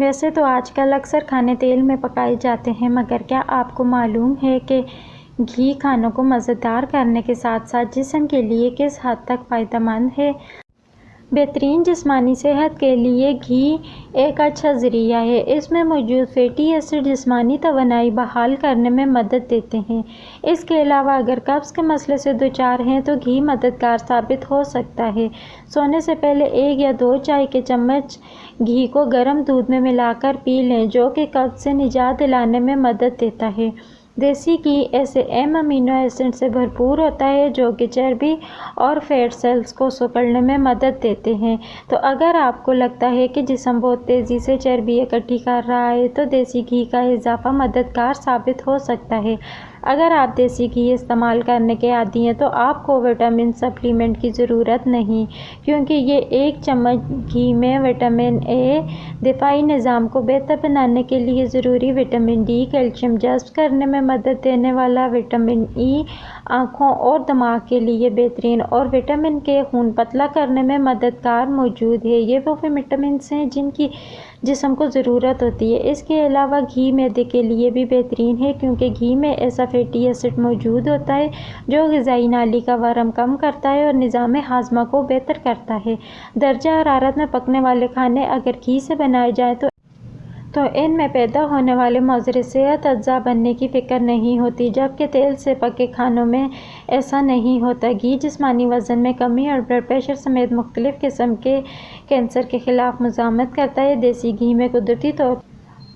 ویسے تو آج کل اکثر کھانے تیل میں پکائے جاتے ہیں، مگر کیا آپ کو معلوم ہے کہ گھی کھانوں کو مزیدار کرنے کے ساتھ ساتھ جسم کے لیے کس حد تک فائدہ مند ہے؟ بہترین جسمانی صحت کے لیے گھی ایک اچھا ذریعہ ہے۔ اس میں موجود فیٹی ایسڈ جسمانی توانائی بحال کرنے میں مدد دیتے ہیں۔ اس کے علاوہ اگر قبض کے مسئلے سے دوچار ہیں تو گھی مددگار ثابت ہو سکتا ہے۔ سونے سے پہلے 1 یا 2 چائے کے چمچ گھی کو گرم دودھ میں ملا کر پی لیں، جو کہ قبض سے نجات دلانے میں مدد دیتا ہے۔ دیسی گھی ایسے اہم امینو ایسڈ سے بھرپور ہوتا ہے جو کہ چربی اور فیٹ سیلز کو سکڑنے میں مدد دیتے ہیں۔ تو اگر آپ کو لگتا ہے کہ جسم بہت تیزی سے چربی اکٹھی کر رہا ہے تو دیسی گھی کا اضافہ مددگار ثابت ہو سکتا ہے۔ اگر آپ دیسی گھی استعمال کرنے کے عادی ہیں تو آپ کو وٹامن سپلیمنٹ کی ضرورت نہیں، کیونکہ یہ 1 چمچ گھی میں وٹامن اے دفاعی نظام کو بہتر بنانے کے لیے ضروری وٹامن ڈی، کیلشیم جذب کرنے میں مدد دینے والا وٹامن ای، آنکھوں اور دماغ کے لیے بہترین اور وٹامن کے خون پتلا کرنے میں مددگار موجود ہے۔ یہ وہ وٹامنز ہیں جن کی جسم کو ضرورت ہوتی ہے۔ اس کے علاوہ گھی معدے کے لیے بھی بہترین ہے، کیونکہ گھی میں ایسا فیٹی ایسڈ موجود ہوتا ہے جو غذائی نالی کا ورم کم کرتا ہے اور نظام ہاضمہ کو بہتر کرتا ہے۔ درجہ حرارت میں پکنے والے کھانے اگر گھی سے بنائے جائیں تو ان میں پیدا ہونے والے مضر صحت اجزاء بننے کی فکر نہیں ہوتی، جبکہ تیل سے پکے کھانوں میں ایسا نہیں ہوتا۔ گھی جسمانی وزن میں کمی اور بلڈ پریشر سمیت مختلف قسم کے کینسر کے خلاف مزاحمت کرتا ہے۔ دیسی گھی میں قدرتی طور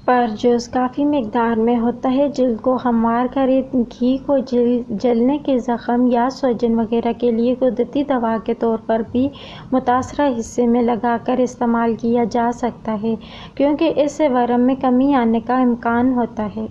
پر جوز کافی مقدار میں ہوتا ہے۔ جلد کو ہموار کرے۔ گھی کو جلنے کے زخم یا سوجن وغیرہ کے لیے قدرتی دوا کے طور پر بھی متاثرہ حصے میں لگا کر استعمال کیا جا سکتا ہے، کیونکہ اس سے ورم میں کمی آنے کا امکان ہوتا ہے۔